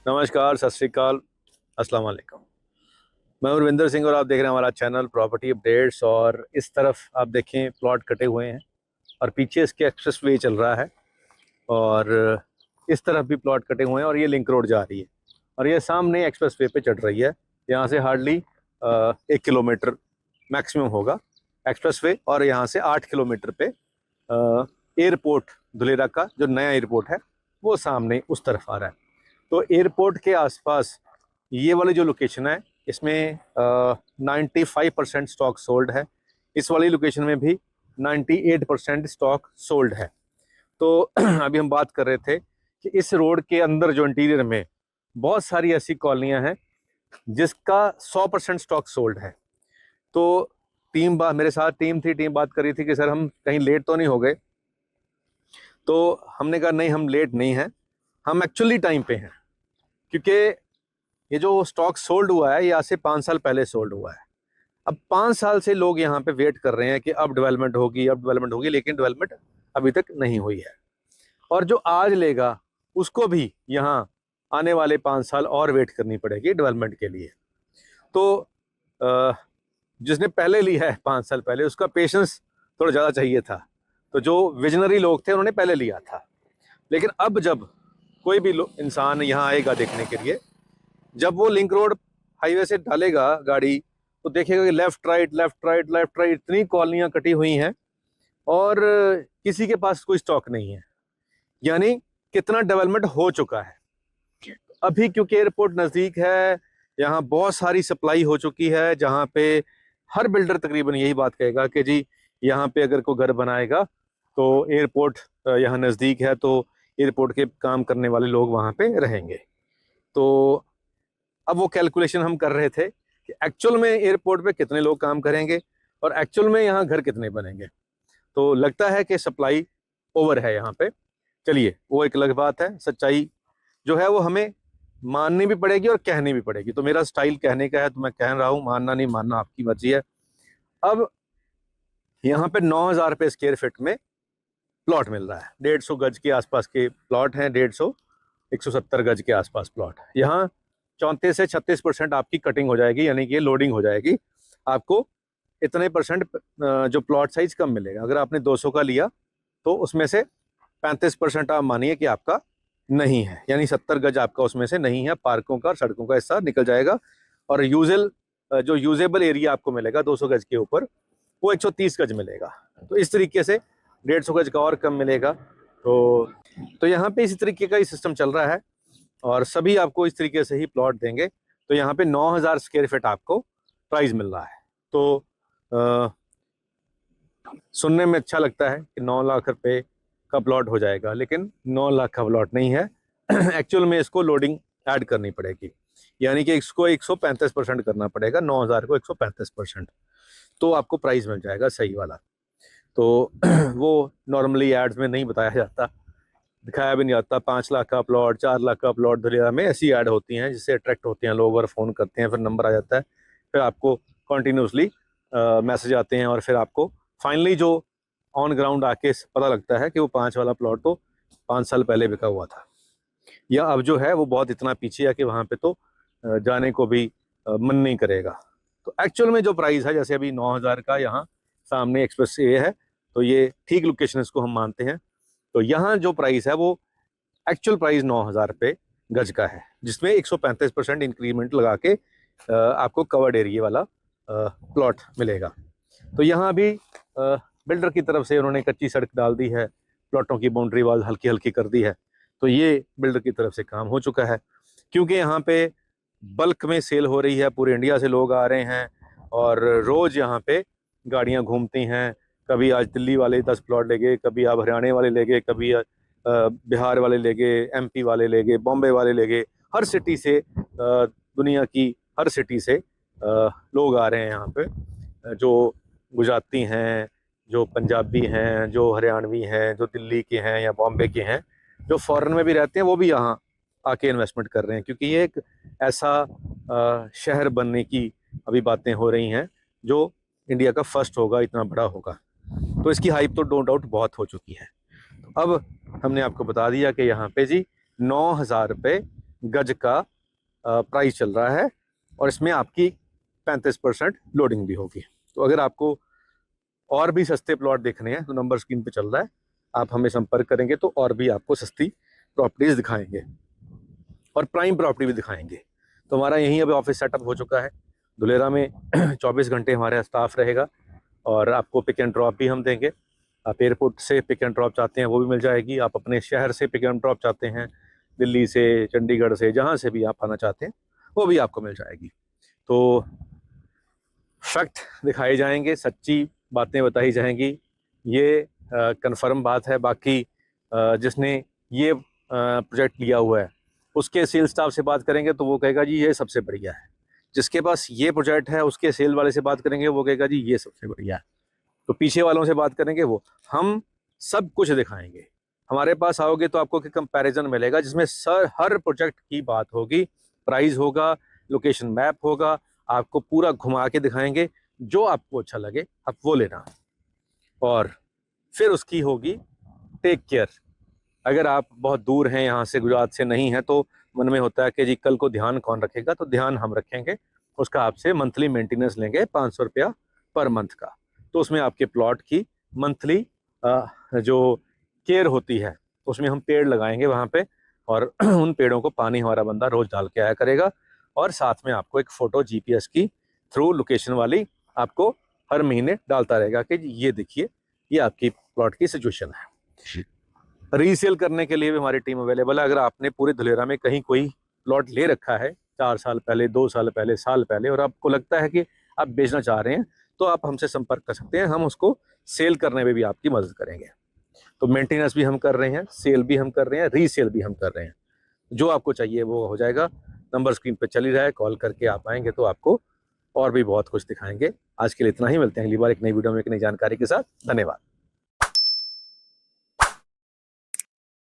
नमस्कार, सत श्री अकाल, अस्सलाम वालेकुम। मैं उर्विंदर सिंह और आप देख रहे हैं हमारा चैनल प्रॉपर्टी अपडेट्स। और इस तरफ आप देखें प्लॉट कटे हुए हैं और पीछे इसके एक्सेस वे चल रहा है और इस तरफ भी प्लॉट कटे हुए हैं और ये लिंक रोड जा रही है और ये सामने एक्सप्रेस वे पे चढ़ रही है। यहाँ से हार्डली 1 किलोमीटर मैक्सिमम होगा एक्सप्रेस वे और यहाँ से 8 किलोमीटर पे एयरपोर्ट धुलेरा का जो नया एयरपोर्ट है वो सामने उस तरफ आ रहा है। तो एयरपोर्ट के आसपास ये वाली जो लोकेशन है इसमें 95% स्टॉक सोल्ड है। इस वाली लोकेशन में भी 98% स्टॉक सोल्ड है। तो अभी हम बात कर रहे थे कि इस रोड के अंदर जो इंटीरियर में बहुत सारी ऐसी कॉलोनियां हैं जिसका 100% स्टॉक सोल्ड है। तो टीम मेरे साथ टीम बात कर रही थी कि सर हम कहीं लेट तो नहीं हो गए। तो हमने कहा नहीं, हम लेट नहीं हैं, हम एक्चुअली टाइम पे हैं, क्योंकि ये जो स्टॉक सोल्ड हुआ है ये आज से 5 साल पहले सोल्ड हुआ है। अब 5 साल से लोग यहाँ पे वेट कर रहे हैं कि अब डेवलपमेंट होगी, लेकिन डेवलपमेंट अभी तक नहीं हुई है। और जो आज लेगा उसको भी यहाँ आने वाले 5 साल और वेट करनी पड़ेगी डेवलपमेंट के लिए। तो जिसने पहले लिया है 5 साल पहले उसका पेशेंस थोड़ा ज़्यादा चाहिए था। तो जो विजनरी लोग थे उन्होंने पहले लिया था, लेकिन अब जब कोई भी इंसान यहाँ आएगा देखने के लिए, जब वो लिंक रोड हाईवे से डालेगा गाड़ी तो देखेगा कि लेफ्ट राइट इतनी कॉलोनियाँ कटी हुई हैं और किसी के पास कोई स्टॉक नहीं है। यानी कितना डेवलपमेंट हो चुका है। अभी क्योंकि एयरपोर्ट नज़दीक है, यहाँ बहुत सारी सप्लाई हो चुकी है, जहाँ पे हर बिल्डर तकरीबन यही बात कहेगा कि जी यहाँ पे अगर कोई घर बनाएगा तो एयरपोर्ट यहाँ नज़दीक है, तो एयरपोर्ट के काम करने वाले लोग वहाँ पे रहेंगे। तो अब वो कैलकुलेशन हम कर रहे थे कि एक्चुअल में एयरपोर्ट पे कितने लोग काम करेंगे और एक्चुअल में यहाँ घर कितने बनेंगे। तो लगता है कि सप्लाई ओवर है यहाँ पे। चलिए वो एक अलग बात है, सच्चाई जो है वो हमें माननी भी पड़ेगी और कहनी भी पड़ेगी। तो मेरा स्टाइल कहने का है तो मैं कह रहा हूँ, मानना नहीं मानना आपकी मर्जी है। अब यहाँ पे 9,000 रुपये स्क्वायर फीट में प्लॉट मिल रहा है। 150 गज के आसपास के प्लॉट हैं, 170 गज के आसपास प्लॉट। यहाँ 34 से 36% आपकी कटिंग हो जाएगी, यानी कि लोडिंग हो जाएगी। आपको इतने परसेंट जो प्लॉट साइज कम मिलेगा। अगर आपने 200 का लिया तो उसमें से 35% आप मानिए कि आपका नहीं है, यानी 70 गज आपका उसमें से नहीं है। पार्कों का, सड़कों का हिस्सा निकल जाएगा और जो यूजेबल एरिया आपको मिलेगा 200 गज के ऊपर वो 130 गज मिलेगा। तो इस तरीके से 150 गज का और कम मिलेगा। तो यहाँ पे इसी तरीके का ही सिस्टम चल रहा है और सभी आपको इस तरीके से ही प्लॉट देंगे। तो यहाँ पे 9,000 स्क्वायर फीट आपको प्राइस मिल रहा है। तो सुनने में अच्छा लगता है कि 9 लाख रुपए का प्लॉट हो जाएगा, लेकिन 9 लाख का प्लॉट नहीं है। एक्चुअल में इसको लोडिंग ऐड करनी पड़ेगी, यानी कि इसको 135% करना पड़ेगा। 9,000 को 135%, तो आपको प्राइस मिल जाएगा सही वाला। तो वो नॉर्मली एड्स में नहीं बताया जाता, दिखाया भी नहीं जाता। 5 लाख का प्लॉट, 4 लाख का प्लॉट धुलिया में ऐसी ऐड होती हैं जिससे अट्रैक्ट होते हैं लोग और फ़ोन करते हैं, फिर नंबर आ जाता है, फिर आपको कॉन्टीन्यूसली मैसेज आते हैं और फिर आपको फाइनली जो ऑन ग्राउंड आके पता लगता है कि वो 5 वाला प्लॉट तो 5 साल पहले बिका हुआ था, या अब जो है वो बहुत इतना पीछे है कि वहाँ पे तो जाने को भी मन नहीं करेगा। तो एक्चुअल में जो प्राइस है, जैसे अभी 9,000 का यहाँ सामने एक्सप्रेस वे है, तो ये ठीक लोकेशन इसको हम मानते हैं। तो यहाँ जो प्राइस है वो एक्चुअल प्राइस 9,000 रुपये गज का है, जिसमें 135% इंक्रीमेंट लगा के आपको कवर्ड एरिया वाला प्लॉट मिलेगा। तो यहाँ भी बिल्डर की तरफ से उन्होंने कच्ची सड़क डाल दी है, प्लॉटों की बाउंड्री वाल हल्की हल्की कर दी है। तो ये बिल्डर की तरफ से काम हो चुका है, क्योंकि यहाँ पे बल्क में सेल हो रही है, पूरे इंडिया से लोग आ रहे हैं और रोज़ यहाँ पे गाड़ियाँ घूमती हैं। कभी आज दिल्ली वाले 10 प्लॉट ले गए, कभी आप हरियाणा वाले ले गए, कभी बिहार वाले ले गए, एमपी वाले ले गए, बॉम्बे वाले ले गए। हर सिटी से दुनिया की हर सिटी से लोग आ रहे हैं यहाँ पे, जो गुजराती हैं, जो पंजाबी हैं, जो हरियाणवी हैं, जो दिल्ली के हैं या बॉम्बे के हैं, जो फॉरेन में भी रहते हैं, वो भी यहाँ आके इन्वेस्टमेंट कर रहे हैं, क्योंकि ये एक ऐसा शहर बनने की अभी बातें हो रही हैं जो इंडिया का फर्स्ट होगा, इतना बड़ा होगा। तो इसकी हाइप तो नो डाउट बहुत हो चुकी है। तो अब हमने आपको बता दिया कि यहाँ पे जी 9,000 रुपये गज का प्राइस चल रहा है और इसमें आपकी 35% लोडिंग भी होगी। तो अगर आपको और भी सस्ते प्लॉट देखने हैं तो नंबर स्क्रीन पे चल रहा है, आप हमें संपर्क करेंगे तो और भी आपको सस्ती प्रॉपर्टीज़ दिखाएंगे और प्राइम प्रॉपर्टी भी दिखाएंगे। तो हमारा यहीं अभी ऑफिस सेटअप हो चुका है धुलेरा में। 24 घंटे हमारे स्टाफ रहेगा और आपको पिक एंड ड्रॉप भी हम देंगे। आप एयरपोर्ट से पिक एंड ड्रॉप चाहते हैं वो भी मिल जाएगी, आप अपने शहर से पिक एंड ड्रॉप चाहते हैं, दिल्ली से, चंडीगढ़ से, जहाँ से भी आप आना चाहते हैं वो भी आपको मिल जाएगी। तो फैक्ट दिखाए जाएंगे, सच्ची बातें बताई जाएंगी, ये कंफर्म बात है। बाकी जिसने ये प्रोजेक्ट लिया हुआ है उसके सेल स्टाफ से बात करेंगे तो वो कहेगा जी ये सबसे बढ़िया है। जिसके पास ये प्रोजेक्ट है उसके सेल वाले से बात करेंगे वो कहेगा जी ये सबसे बढ़िया है। तो पीछे वालों से बात करेंगे वो, हम सब कुछ दिखाएंगे। हमारे पास आओगे तो आपको कंपैरिजन मिलेगा जिसमें हर प्रोजेक्ट की बात होगी, प्राइस होगा, लोकेशन मैप होगा, आपको पूरा घुमा के दिखाएंगे। जो आपको अच्छा लगे आप वो लेना और फिर उसकी होगी टेक केयर। अगर आप बहुत दूर हैं, यहाँ से गुजरात से नहीं है, तो मन में होता है कि जी कल को ध्यान कौन रखेगा, तो ध्यान हम रखेंगे। उसका आपसे मंथली मेंटेनेंस लेंगे 500 रुपया पर मंथ का। तो उसमें आपके प्लॉट की मंथली जो केयर होती है उसमें हम पेड़ लगाएंगे वहाँ पे और उन पेड़ों को पानी हमारा बंदा रोज डाल के आया करेगा और साथ में आपको एक फ़ोटो जीपीएस की थ्रू लोकेशन वाली आपको हर महीने डालता रहेगा कि ये देखिए ये आपकी प्लॉट की सिचुएशन है। रीसेल करने के लिए भी हमारी टीम अवेलेबल है। अगर आपने पूरे धुलेरा में कहीं कोई प्लॉट ले रखा है 4 साल पहले, 2 साल पहले, साल पहले और आपको लगता है कि आप बेचना चाह रहे हैं तो आप हमसे संपर्क कर सकते हैं, हम उसको सेल करने में भी आपकी मदद करेंगे। तो मेंटेनेंस भी हम कर रहे हैं, सेल भी हम कर रहे हैं, रीसेल भी हम कर रहे हैं। जो आपको चाहिए वो हो जाएगा। नंबर स्क्रीन पर चल ही रहा है, कॉल करके आप आएंगे तो आपको और भी बहुत कुछ दिखाएंगे। आज के लिए इतना ही, मिलते हैं अगली बार एक नई वीडियो में एक नई जानकारी के साथ। धन्यवाद।